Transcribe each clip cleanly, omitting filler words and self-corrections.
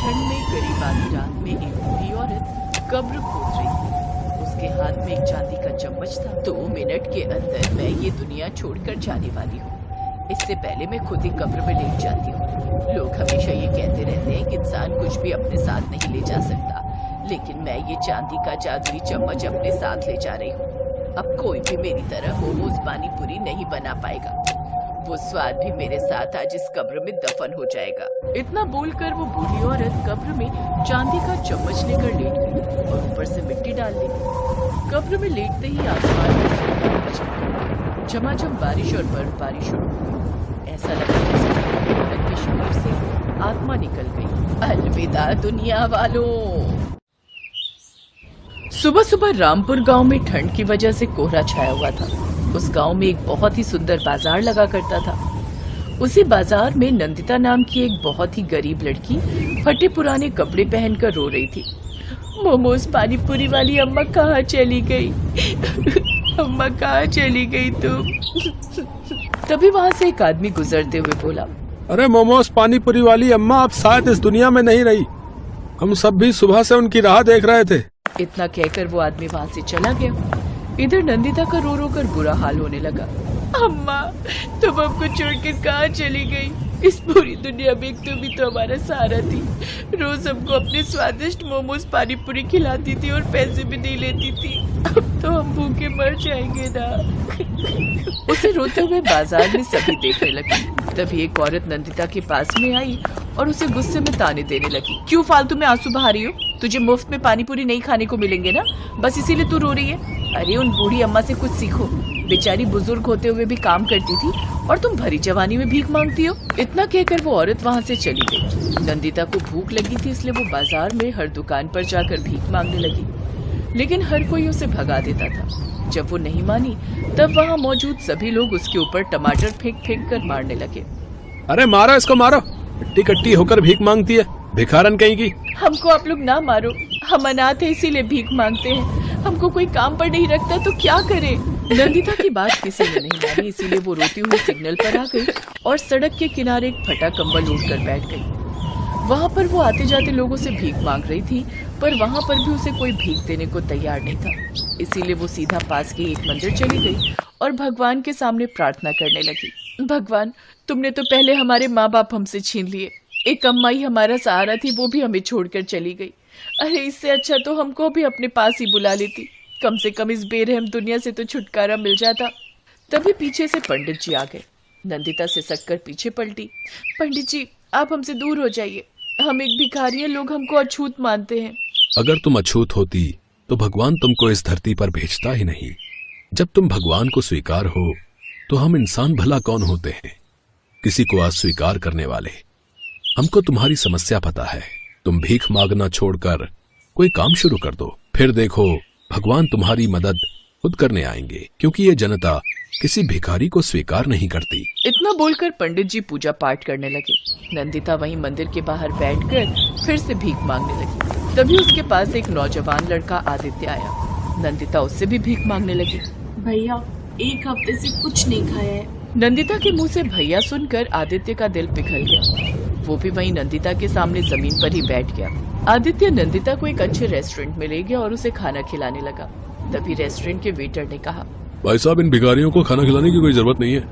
ठंड में करीब आधी रात में एक बूढ़ी औरत कब्र खोद रही थी। उसके हाथ में एक चांदी का चम्मच था। 2 मिनट के अंदर मैं ये दुनिया छोड़कर जाने वाली हूँ। इससे पहले मैं खुद ही कब्र में लेट जाती हूँ। लोग हमेशा ये कहते रहते हैं कि इंसान कुछ भी अपने साथ नहीं ले जा सकता, लेकिन मैं ये चांदी का जादुई चम्मच अपने साथ ले जा रही हूँ। अब कोई भी मेरी तरह मोमोज पानी पूरी नहीं बना पाएगा। वो स्वाद भी मेरे साथ आज इस कब्र में दफन हो जाएगा। इतना बोलकर वो बूढ़ी औरत कब्र में चांदी का चम्मच लेकर लेट गई और ऊपर से मिट्टी डाल दी। कब्र में लेटते ही आसमान में झमाझम बारिश और बर्फबारी शुरू हो गई। ऐसा लगा जैसे औरत के शरीर से आत्मा निकल गई। अलविदा दुनिया वालों। सुबह सुबह रामपुर गांव में ठंड की वजह से कोहरा छाया हुआ था। उस गांव में एक बहुत ही सुंदर बाजार लगा करता था। उसी बाजार में नंदिता नाम की एक बहुत ही गरीब लड़की फटे पुराने कपड़े पहनकर रो रही थी। मोमोज पानी पूरी वाली अम्मा कहाँ चली गई? अम्मा कहाँ चली गई तुम? तभी वहाँ से एक आदमी गुजरते हुए बोला, अरे मोमोज पानी पूरी वाली अम्मा अब शायद इस दुनिया में नहीं रही। हम सब भी सुबह से उनकी राह देख रहे थे। इतना कहकर वो आदमी वहाँ से चला गया। इधर नंदिता का रो रो कर बुरा हाल होने लगा। अम्मा तुम हमको छोड़कर कहाँ चली गई? इस पूरी दुनिया में तुम ही तो हमारा सहारा थी। रोज हमको अपने स्वादिष्ट मोमोज पानी पूरी खिलाती थी और पैसे भी नहीं लेती थी। अब तो हम भूखे मर जाएंगे ना। उसे रोते हुए बाजार में सभी देखने लगे। तभी एक औरत नंदिता के पास में आई और उसे गुस्से में ताने देने लगी। क्यों फालतू में आंसू बहा रही हो? तुझे मुफ्त में पानी पूरी नहीं खाने को मिलेंगे ना, बस इसीलिए तू रो रही है। अरे उन बूढ़ी अम्मा से कुछ सीखो। बेचारी बुजुर्ग होते हुए भी काम करती थी और तुम भरी जवानी में भीख मांगती हो। इतना कहकर वो औरत वहाँ से चली गई। नंदिता को भूख लगी थी, इसलिए वो बाजार में हर दुकान पर जाकर भीख मांगने लगी, लेकिन हर कोई उसे भगा देता था। जब वो नहीं मानी तब वहाँ मौजूद सभी लोग उसके ऊपर टमाटर फेंक फेंक कर मारने लगे। अरे मारो इसको, मारो। कट्टी कट्टी होकर भीख मांगती है, भिखारन कहीं की। हमको आप लोग ना मारो, हम अनाथ है इसीलिए भीख मांगते हैं। हमको कोई काम पर नहीं रखता तो क्या करे? नंदिता की बात किसी ने नहीं मानी, इसीलिए वो रोती हुई सिग्नल पर आ गई और सड़क के किनारे एक फटा कंबल ओढ़कर बैठ गई। वहाँ पर वो आते जाते लोगों से भीख मांग रही थी, पर वहाँ पर भी उसे कोई भीख देने को तैयार नहीं था। इसीलिए वो सीधा पास के एक मंदिर चली गई और भगवान के सामने प्रार्थना करने लगी। भगवान, तुमने तो पहले हमारे माँ बाप हमसे छीन लिए। एक अम्मा ही हमारा सहारा थी, वो भी हमें छोड़कर चली गई। अरे इससे अच्छा तो हमको भी अपने पास ही बुला लेती। कम से कम इस बेरहम दुनिया से तो छुटकारा मिल जाता। तभी पीछे से पंडित जी आ गए। नंदिता सिसक कर पीछे पलटी। पंडित जी, आप हमसे दूर हो जाइए। हम एक भिखारी हैं, लोग हमको अछूत मानते हैं। अगर तुम अछूत होती तो भगवान तुमको इस धरती पर भेजता ही नहीं। जब तुम भगवान को स्वीकार हो तो हम इंसान भला कौन होते हैं, किसी को अस्वीकार करने वाले। हमको तुम्हारी समस्या पता है। तुम भीख मांगना छोड़कर कोई काम शुरू कर दो, फिर देखो भगवान तुम्हारी मदद खुद करने आएंगे, क्योंकि ये जनता किसी भिखारी को स्वीकार नहीं करती। इतना बोलकर पंडित जी पूजा पाठ करने लगे। नंदिता वहीं मंदिर के बाहर बैठकर फिर से भीख मांगने लगी। तभी उसके पास एक नौजवान लड़का आदित्य आया। नंदिता उससे भी भीख मांगने लगी। भैया, 1 हफ्ते से कुछ नहीं खाया है। नंदिता के मुंह से भैया सुनकर आदित्य का दिल पिघल गया। वो भी वहीं नंदिता के सामने जमीन पर ही बैठ गया। आदित्य नंदिता को एक अच्छे रेस्टोरेंट में ले गया और उसे खाना खिलाने लगा। तभी रेस्टोरेंट के वेटर ने कहा, भाई साहब, इन भिखारियों को खाना खिलाने की कोई जरूरत नहीं है,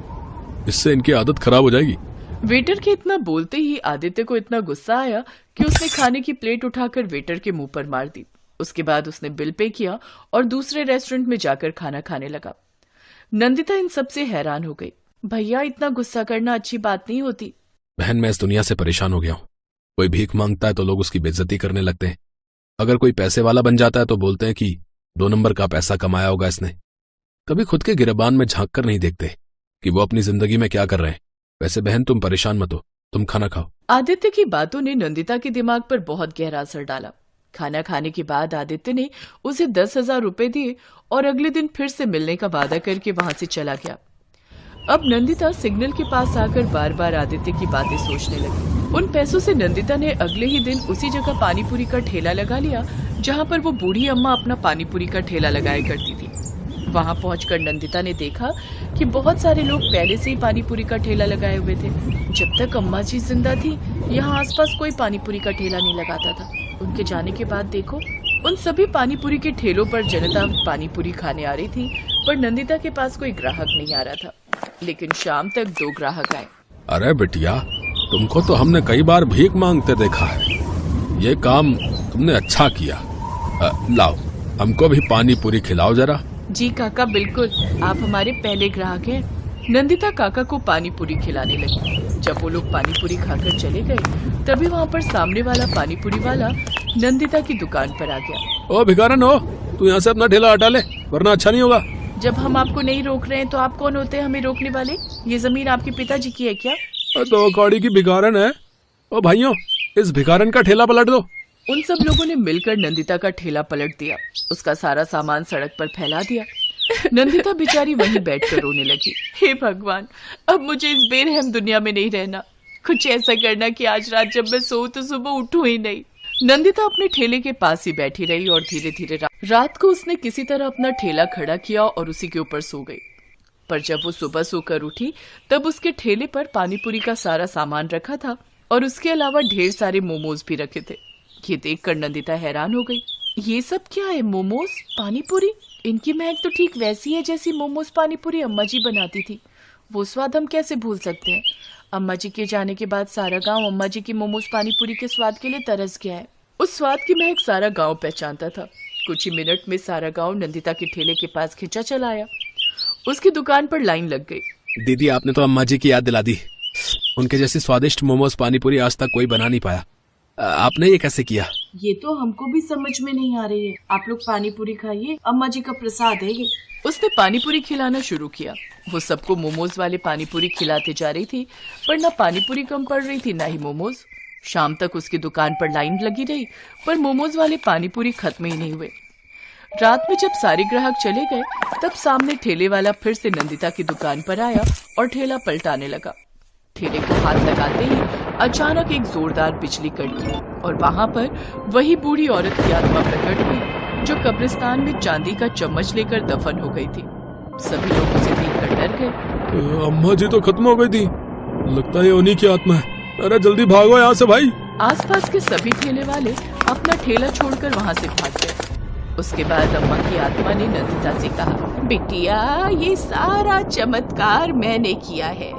इससे इनकी आदत खराब हो जाएगी। वेटर के इतना बोलते ही आदित्य को इतना गुस्सा आया कि उसने खाने की प्लेट उठाकर वेटर के मुंह पर मार दी। उसके बाद उसने बिल पे किया और दूसरे रेस्टोरेंट में जाकर खाना खाने लगा। नंदिता इन सब से हैरान हो गई। भैया, इतना गुस्सा करना अच्छी बात नहीं होती। बहन, मैं इस दुनिया से परेशान हो गया हूँ। कोई भीख मांगता है तो लोग उसकी बेइज्जती करने लगते हैं। अगर कोई पैसे वाला बन जाता है तो बोलते हैं कि 2 नंबर का पैसा कमाया होगा इसने। कभी खुद के गिरबान में झांक कर नहीं देखते कि वो अपनी जिंदगी में क्या कर रहे हैं। वैसे बहन, तुम परेशान मत हो, तुम खाना खाओ। आदित्य की बातों ने नंदिता के दिमाग पर बहुत गहरा असर डाला। खाना खाने के बाद आदित्य ने उसे 10,000 रुपए दिए और अगले दिन फिर से मिलने का वादा करके वहां से चला गया। अब नंदिता सिग्नल के पास आकर बार बार आदित्य की बातें सोचने लगी। उन पैसों से नंदिता ने अगले ही दिन उसी जगह पानीपुरी का ठेला लगा लिया जहां पर वो बूढ़ी अम्मा अपना पानीपुरी का ठेला लगाया करती थी। वहां पहुंचकर नंदिता ने देखा कि बहुत सारे लोग पहले से ही पानी पूरी का ठेला लगाए हुए थे। जब तक अम्मा जी जिंदा थी यहाँ आसपास कोई पानी पूरी का ठेला नहीं लगाता था। उनके जाने के बाद देखो, उन सभी पानी पूरी के ठेलों पर जनता पानी पूरी खाने आ रही थी, पर नंदिता के पास कोई ग्राहक नहीं आ रहा था। लेकिन शाम तक 2 ग्राहक आए। अरे बिटिया, तुमको तो हमने कई बार भीख मांगते देखा है, ये काम तुमने अच्छा किया। लाओ, हमको भी पानी पूरी खिलाओ जरा। जी काका, बिल्कुल, आप हमारे पहले ग्राहक हैं। नंदिता काका को पानी पूरी खिलाने लगी। जब वो लोग पानी पूरी खाकर चले गए, तभी वहाँ पर सामने वाला पानी पूरी वाला नंदिता की दुकान पर आ गया। ओ भिखारन हो, तू यहाँ से अपना ठेला हटा ले, वरना अच्छा नहीं होगा। जब हम आपको नहीं रोक रहे हैं तो आप कौन होते हैं हमें रोकने वाले? ये जमीन आपके पिताजी की है क्या? तो कौड़ी की भिखारन है। ओ भाइयों, इस भिखारन का ठेला पलट दो। उन सब लोगों ने मिलकर नंदिता का ठेला पलट दिया, उसका सारा सामान सड़क पर फैला दिया। नंदिता बेचारी वहीं बैठकर रोने लगी। हे भगवान, अब मुझे इस बेरहम दुनिया में नहीं रहना। कुछ ऐसा करना कि आज रात जब मैं सोऊं तो सुबह उठूं ही नहीं। नंदिता अपने ठेले के पास ही बैठी रही और धीरे धीरे रात को उसने किसी तरह अपना ठेला खड़ा किया और उसी के ऊपर सो गई। पर जब वो सुबह सोकर उठी, तब उसके ठेले पर पानीपुरी का सारा सामान रखा था और उसके अलावा ढेर सारे मोमोज भी रखे थे। ये देखकर नंदिता हैरान हो गई। ये सब क्या है? मोमोज, पानीपुरी? इनकी महक तो ठीक वैसी है जैसी मोमोज पानीपुरी अम्मा जी बनाती थी। वो स्वाद हम कैसे भूल सकते हैं? अम्मा जी के जाने के बाद सारा गांव अम्मा जी की मोमोज पानीपुरी के स्वाद के लिए तरस गया है। उस स्वाद की महक सारा गांव पहचानता था। कुछ ही मिनट में सारा गांव नंदिता के ठेले के पास खिंचा चला आया। उसकी दुकान पर लाइन लग गई। दीदी, आपने तो अम्मा जी की याद दिला दी। उनके जैसी स्वादिष्ट मोमोज पानीपुरी आज तक कोई बना नहीं पाया। आपने ये कैसे किया? ये तो हमको भी समझ में नहीं आ रही है। आप लोग पानी पूरी खाइए, अम्मा जी का प्रसाद है ये। उसने पानीपुरी खिलाना शुरू किया। वो सबको मोमोज वाले पानीपुरी खिलाते जा रही थी, पर ना पानीपुरी कम पड़ रही थी, ना ही मोमोज। शाम तक उसकी दुकान पर लाइन लगी रही, पर मोमोज वाले पानीपुरी खत्म ही नहीं हुए। रात में जब सारे ग्राहक चले गए, तब सामने ठेले वाला फिर से नंदिता की दुकान पर आया और ठेला पलटाने लगा। ठेले को हाथ लगाते ही अचानक एक जोरदार बिजली कड़की और वहां पर वही बूढ़ी औरत की आत्मा प्रकट हुई जो कब्रिस्तान में चांदी का चम्मच लेकर दफन हो गई थी। सभी लोग उसे देखकर डर गए। अम्मा जी तो खत्म हो गई थी, लगता है उन्हीं की आत्मा है। अरे जल्दी भागो यहाँ से भाई। आसपास के सभी ठेले वाले अपना ठेला छोड़कर वहां से भाग गए। उसके बाद अम्मा की आत्मा ने नंदिता से कहा, बिटिया, ये सारा चमत्कार मैंने किया है।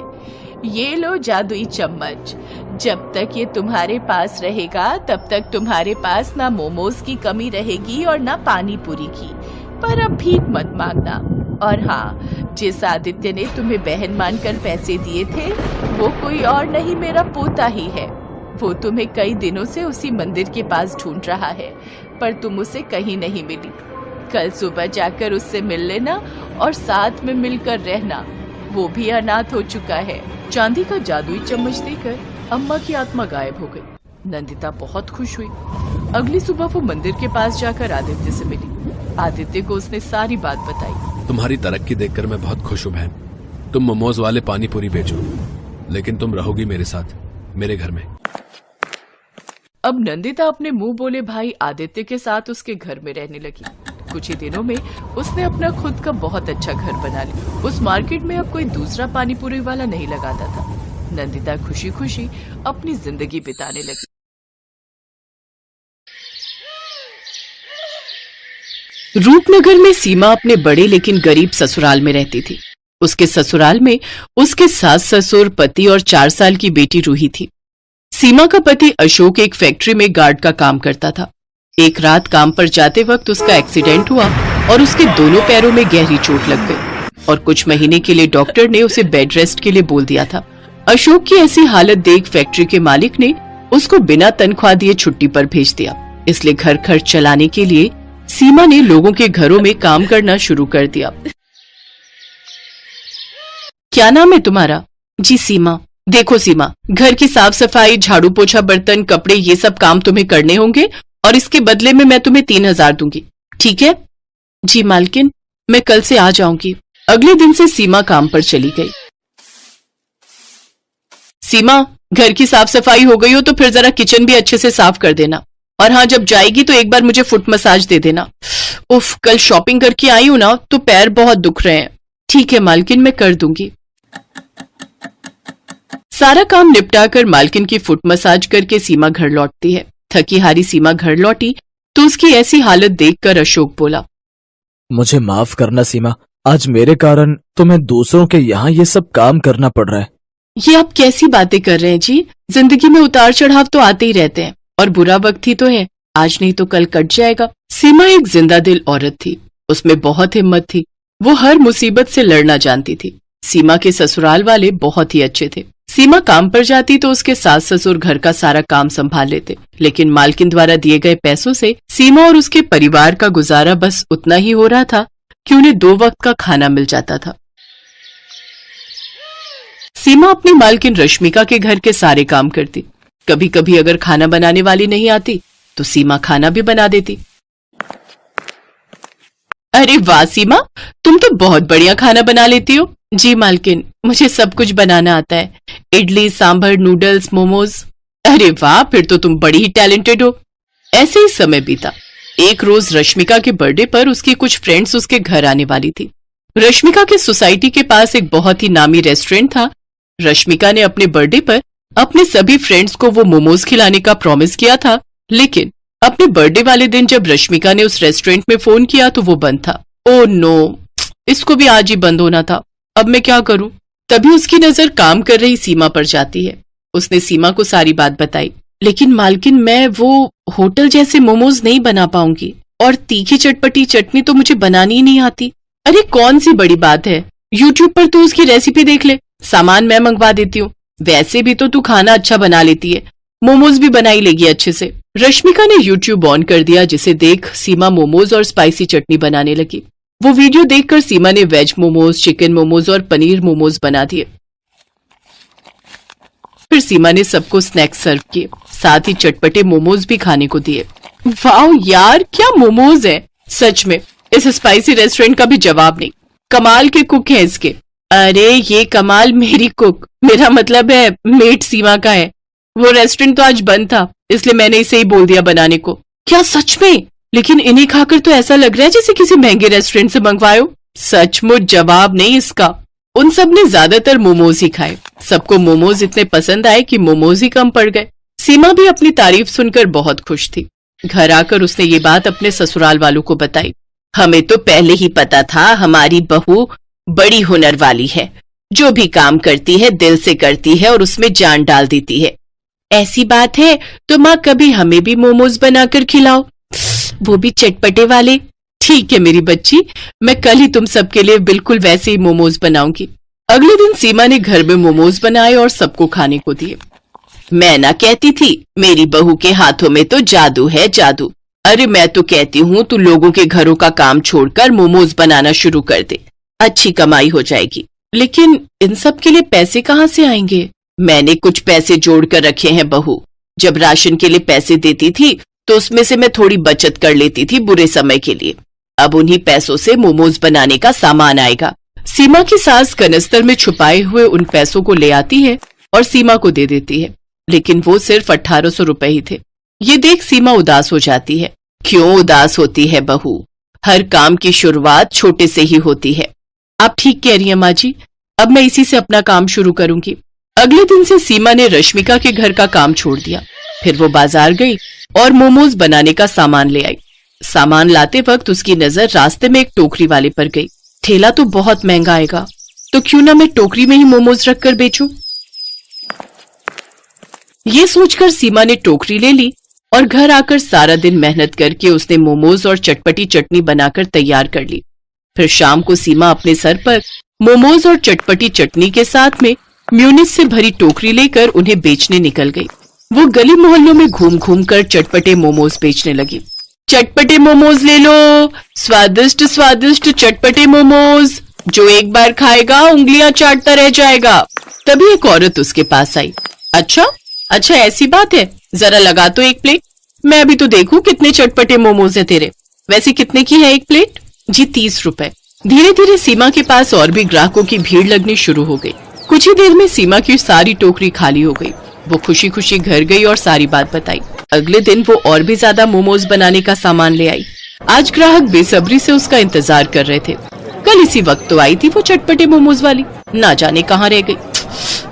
ये लो जादुई चम्मच। जब तक ये तुम्हारे पास रहेगा, तब तक तुम्हारे पास ना मोमोज की कमी रहेगी और ना पानी पूरी की। पर अब भीख मत मांगना। और हाँ, जिस आदित्य ने तुम्हें बहन मानकर पैसे दिए थे, वो कोई और नहीं, मेरा पोता ही है। वो तुम्हें कई दिनों से उसी मंदिर के पास ढूंढ रहा है, पर तुम उसे कहीं नहीं मिली। कल सुबह जाकर उससे मिल लेना और साथ में मिलकर रहना। वो भी अनाथ हो चुका है। चांदी का जादुई चम्मच देकर अम्मा की आत्मा गायब हो गई। नंदिता बहुत खुश हुई। अगली सुबह वो मंदिर के पास जाकर आदित्य से मिली। आदित्य को उसने सारी बात बताई। तुम्हारी तरक्की देखकर मैं बहुत खुश हूँ बहन। तुम मोमोज वाले पानी पूरी बेचो, लेकिन तुम रहोगी मेरे साथ, मेरे घर में। अब नंदिता अपने मुंह बोले भाई आदित्य के साथ उसके घर में रहने लगी। कुछ ही दिनों में उसने अपना खुद का बहुत अच्छा घर बना लिया। उस मार्केट में अब कोई दूसरा पानीपुरी वाला नहीं लगाता था। नंदिता खुशी खुशी अपनी जिंदगी बिताने लगी। रूपनगर में सीमा अपने बड़े लेकिन गरीब ससुराल में रहती थी। उसके ससुराल में उसके सास ससुर, पति और 4 साल की बेटी रूही थी। सीमा का पति अशोक एक फैक्ट्री में गार्ड का काम करता था। एक रात काम पर जाते वक्त उसका एक्सीडेंट हुआ और उसके दोनों पैरों में गहरी चोट लग गई और कुछ महीने के लिए डॉक्टर ने उसे बेड रेस्ट के लिए बोल दिया था। अशोक की ऐसी हालत देख फैक्ट्री के मालिक ने उसको बिना तनख्वाह दिए छुट्टी पर भेज दिया। इसलिए घर खर्च चलाने के लिए सीमा ने लोगों के घरों में काम करना शुरू कर दिया। क्या नाम है तुम्हारा? जी सीमा। देखो सीमा, घर की साफ सफाई, झाड़ू पोछा, बर्तन, कपड़े, ये सब काम तुम्हें करने होंगे और इसके बदले में मैं तुम्हें 3000 दूंगी, ठीक है? जी मालकिन, मैं कल से आ जाऊंगी। अगले दिन से सीमा काम पर चली गई। सीमा, घर की साफ सफाई हो गई हो तो फिर जरा किचन भी अच्छे से साफ कर देना और हाँ, जब जाएगी तो एक बार मुझे फुट मसाज दे देना। उफ, कल शॉपिंग करके आई हूं ना तो पैर बहुत दुख रहे हैं। ठीक है मालकिन, मैं कर दूंगी। सारा काम निपटाकर मालकिन की फुट मसाज करके सीमा घर लौटती है। थकी हारी सीमा घर लौटी तो उसकी ऐसी हालत देखकर अशोक बोला, मुझे माफ करना सीमा, आज मेरे कारण तुम्हें दूसरों के यहाँ ये सब काम करना पड़ रहा है। ये आप कैसी बातें कर रहे हैं जी? जिंदगी में उतार चढ़ाव तो आते ही रहते हैं और बुरा वक्त ही तो है, आज नहीं तो कल कट जाएगा। सीमा एक जिंदा दिल औरत थी, उसमें बहुत हिम्मत थी। वो हर मुसीबत से लड़ना जानती थी। सीमा के ससुराल वाले बहुत ही अच्छे थे। सीमा काम पर जाती तो उसके सास ससुर घर का सारा काम संभाल लेते, लेकिन मालकिन द्वारा दिए गए पैसों से सीमा और उसके परिवार का गुजारा बस उतना ही हो रहा था कि उन्हें 2 वक्त का खाना मिल जाता था। सीमा अपनी मालकिन रश्मिका के घर के सारे काम करती। कभी कभी अगर खाना बनाने वाली नहीं आती तो सीमा खाना भी बना देती। अरे वाह सीमा, तुम तो बहुत बढ़िया खाना बना लेती हो। जी मालकिन, मुझे सब कुछ बनाना आता है, इडली, सांभर, नूडल्स, मोमोज। अरे वाह, फिर तो तुम बड़ी ही टैलेंटेड हो। ऐसे ही समय बीता। एक रोज रश्मिका के बर्थडे पर उसकी कुछ फ्रेंड्स उसके घर आने वाली थी। रश्मिका के सोसाइटी के पास एक बहुत ही नामी रेस्टोरेंट था। रश्मिका ने अपने बर्थडे पर अपने सभी फ्रेंड्स को वो मोमोज खिलाने का प्रॉमिस किया था, लेकिन अपने बर्थडे वाले दिन जब रश्मिका ने उस रेस्टोरेंट में फोन किया तो वो बंद था। ओह नो, इसको भी आज ही बंद होना था। अब मैं क्या करूं? तभी उसकी नजर काम कर रही सीमा पर जाती है। उसने सीमा को सारी बात बताई। लेकिन मालकिन, मैं वो होटल जैसे मोमोज नहीं बना पाऊंगी और तीखी चटपटी चटनी तो मुझे बनानी ही नहीं आती। अरे कौन सी बड़ी बात है, यूट्यूब पर तू उसकी रेसिपी देख ले, सामान मैं मंगवा देती हूँ। वैसे भी तो तू खाना अच्छा बना लेती है, मोमोज भी बनाई लेगी अच्छे से। रश्मिका ने यूट्यूब ऑन कर दिया, जिसे देख सीमा मोमोज और स्पाइसी चटनी बनाने लगी। वो वीडियो देखकर सीमा ने वेज मोमोज, चिकन मोमोज और पनीर मोमोज बना दिए। फिर सीमा ने सबको स्नैक्स सर्व किए, साथ ही चटपटे मोमोज भी खाने को दिए। वाह यार, क्या मोमोज है! सच में इस स्पाइसी रेस्टोरेंट का भी जवाब नहीं। कमाल के कुक है इसके। अरे ये कमाल मेरी कुक, मेरा मतलब है मेट सीमा का है। वो रेस्टोरेंट तो आज बंद था, इसलिए मैंने इसे ही बोल दिया बनाने को। क्या सच में? लेकिन इन्हें खाकर तो ऐसा लग रहा है जैसे किसी महंगे रेस्टोरेंट से मंगवायो। सचमुच जवाब नहीं इसका। उन सब ने ज्यादातर मोमोज ही खाए। सबको मोमोज इतने पसंद आए कि मोमोज ही कम पड़ गए। सीमा भी अपनी तारीफ सुनकर बहुत खुश थी। घर आकर उसने ये बात अपने ससुराल वालों को बताई। हमें तो पहले ही पता था हमारी बहू बड़ी हुनर वाली है, जो भी काम करती है दिल से करती है और उसमें जान डाल देती है। ऐसी बात है तो माँ कभी हमें भी मोमोज बनाकर खिलाओ, वो भी चटपटे वाले। ठीक है मेरी बच्ची, मैं कल ही तुम सबके लिए बिल्कुल वैसे ही मोमोज बनाऊंगी। अगले दिन सीमा ने घर में मोमोज बनाए और सबको खाने को दिए। मैं ना कहती थी मेरी बहू के हाथों में तो जादू है, जादू। अरे मैं तो कहती हूँ तू लोगों के घरों का काम छोड़कर मोमोज बनाना शुरू कर दे, अच्छी कमाई हो जाएगी। लेकिन इन सब के लिए पैसे कहाँ से आएंगे? मैंने कुछ पैसे जोड़ कर रखे हैं बहू। जब राशन के लिए पैसे देती थी तो उसमें से मैं थोड़ी बचत कर लेती थी बुरे समय के लिए। अब उन्हीं पैसों से मोमोज बनाने का सामान आएगा। सीमा की सास कनस्तर में छुपाए हुए उन पैसों को ले आती है और सीमा को दे देती है, लेकिन वो सिर्फ 1800 रुपए ही थे। ये देख सीमा उदास हो जाती है। क्यों उदास होती है बहू? हर काम की शुरुआत छोटे से ही होती है। आप ठीक कह रही हैं माँ जी, अब मैं इसी से अपना काम शुरू करूंगी। अगले दिन से सीमा ने रश्मिका के घर का काम छोड़ दिया। फिर वो बाजार गई और मोमोज बनाने का सामान ले आई। सामान लाते वक्त उसकी नजर रास्ते में एक टोकरी वाले पर गई। ठेला तो बहुत महंगा आएगा, तो क्यों ना मैं टोकरी में ही मोमोज रखकर बेचूं? ये सोचकर सीमा ने टोकरी ले ली और घर आकर सारा दिन मेहनत करके उसने मोमोज और चटपटी चटनी बनाकर तैयार कर ली। फिर शाम को सीमा अपने सर पर मोमोज और चटपटी चटनी के साथ में म्यूनिस से भरी टोकरी लेकर उन्हें बेचने निकल गई। वो गली मोहल्लों में घूम घूम कर चटपटे मोमोज बेचने लगी। चटपटे मोमोज ले लो, स्वादिष्ट स्वादिष्ट चटपटे मोमोज, जो एक बार खाएगा उंगलियां चाटता रह जाएगा। तभी एक औरत उसके पास आई। अच्छा अच्छा, ऐसी बात है, जरा लगा तो एक प्लेट, मैं अभी तो देखूं कितने चटपटे मोमोज है तेरे। वैसे कितने की है एक प्लेट? जी 30 रुपए। धीरे धीरे सीमा के पास और भी ग्राहकों की भीड़ लगनी शुरू हो गई। कुछ ही देर में सीमा की सारी टोकरी खाली हो गई। वो खुशी खुशी घर गई और सारी बात बताई। अगले दिन वो और भी ज्यादा मोमोज बनाने का सामान ले आई। आज ग्राहक बेसब्री से उसका इंतजार कर रहे थे। कल इसी वक्त तो आई थी वो चटपटे मोमोज वाली, ना जाने कहाँ रह गई।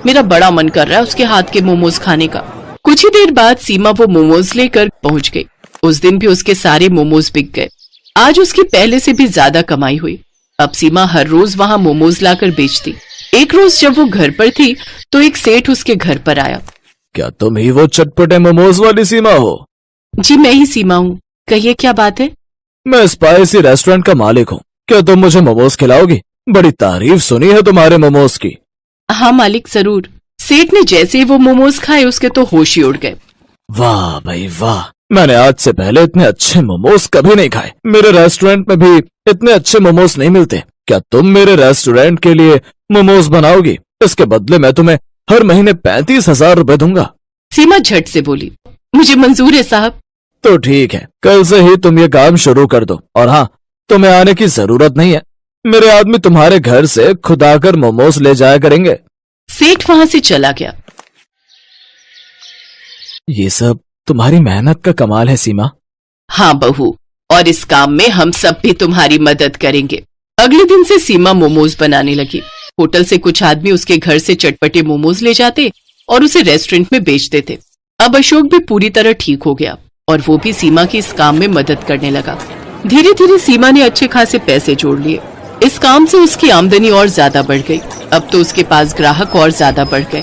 मेरा बड़ा मन कर रहा है उसके हाथ के मोमोज खाने का। कुछ ही देर बाद सीमा वो मोमोज लेकर पहुंच गई। उस दिन भी उसके सारे मोमोज बिक गए। आज उसकी पहले से भी ज्यादा कमाई हुई। अब सीमा हर रोज वहाँ मोमोज लाकर बेचती। एक रोज जब वो घर पर थी तो एक सेठ उसके घर पर आया। क्या तुम ही वो चटपटे मोमोज वाली सीमा हो? जी मैं ही सीमा हूँ, कहिए क्या बात है? मैं स्पाइसी रेस्टोरेंट का मालिक हूँ। क्या तुम मुझे मोमोज खिलाओगी? बड़ी तारीफ सुनी है तुम्हारे मोमोज की। हाँ मालिक जरूर। सेठ ने जैसे ही वो मोमोज खाए उसके तो होश ही उड़ गए। वाह भाई वाह, मैंने आज से पहले इतने अच्छे मोमोज कभी नहीं खाए। मेरे रेस्टोरेंट में भी इतने अच्छे मोमोज नहीं मिलते। क्या तुम मेरे रेस्टोरेंट के लिए मोमोज बनाओगी? इसके बदले मैं तुम्हें हर महीने 35,000 रुपए दूंगा। सीमा झट से बोली, मुझे मंजूर है साहब। तो ठीक है, कल से ही तुम ये काम शुरू कर दो। और हाँ, तुम्हें आने की जरूरत नहीं है। मेरे आदमी तुम्हारे घर से खुद आकर मोमोज ले जाया करेंगे। सेठ वहाँ से चला गया। ये सब तुम्हारी मेहनत का कमाल है सीमा। हाँ बहू, और इस काम में हम सब भी तुम्हारी मदद करेंगे। अगले दिन से सीमा मोमोज बनाने लगी। होटल से कुछ आदमी उसके घर से चटपटे मोमोज ले जाते और उसे रेस्टोरेंट में बेच देते। अब अशोक भी पूरी तरह ठीक हो गया और वो भी सीमा की इस काम में मदद करने लगा। धीरे धीरे सीमा ने अच्छे खासे पैसे जोड़ लिए। इस काम से उसकी आमदनी और ज्यादा बढ़ गई। अब तो उसके पास ग्राहक और ज्यादा बढ़ गए।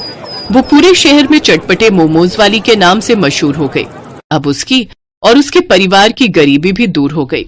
वो पूरे शहर में चटपटे मोमोज वाली के नाम से मशहूर हो गई। अब उसकी और उसके परिवार की गरीबी भी दूर हो गई।